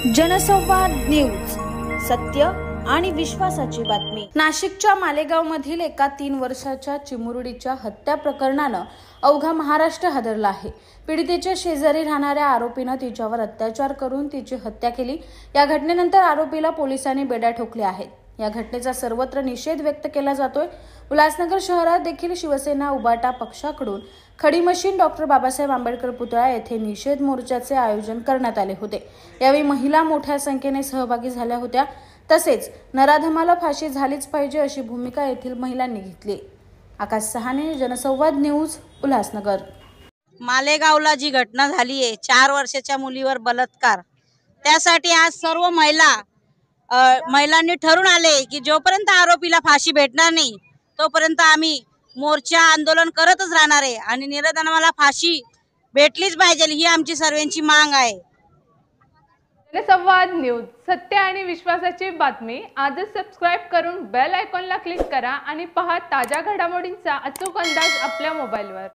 जनसंवाद न्यूज, सत्य आणि विश्वासाची बातमी। नाशिकच्या मालेगावमधील एका 3 वर्षाच्या चिमुरडीच्या हत्या प्रकरणानं अवघा महाराष्ट्र हादरला आहे। पीडितेच्या शेजारी राहणाऱ्या आरोपीनं तिच्यावर अत्याचार करून तिची हत्या केली। या घटनेनंतर आरोपीला पोलिसांनी बेड्या ठोकल्या आहेत। या घटनेचा सर्वत्र निषेध व्यक्त केला जातोय। उल्हासनगर शहरात देखील शिवसेना उबाटा पक्षाकडून खडी मशीन डॉक्टर बाबासाहेब आंबेडकर पुतळा येथे निषेध मोर्चाचे आयोजन करण्यात आले होते। यावेळी महिला मोठ्या संख्येने सहभागी झाल्या होत्या। तसेच नराधमाला फाशी झालीच पाहिजे अशी भूमिका येथील महिलांनी घेतली। आकाश सहाने, जनसंवाद न्यूज, उल्हासनगर। मालेगावला जी घटना झाली आहे 4 वर्षाच्या मुलीवर बलात्कार, त्यासाठी आज सर्व महिलांनी ठरवून आले की जोपर्यंत आरोपीला फाशी भेटणार नाही तोपर्यंत आम्ही मोर्चा आंदोलन करतच राहणार आहे आणि निराधाराला फाशी भेटलीच पाहिजे ही आमची सर्वांची मांग आहे। जनसंवाद न्यूज, सत्य आणि विश्वासाची बातमी। आजच सबस्क्राइब करून बेल आयकॉनला क्लिक करा आणि पहा ताज्या घडामोडींचा अचूक अंदाज आपल्या मोबाईलवर।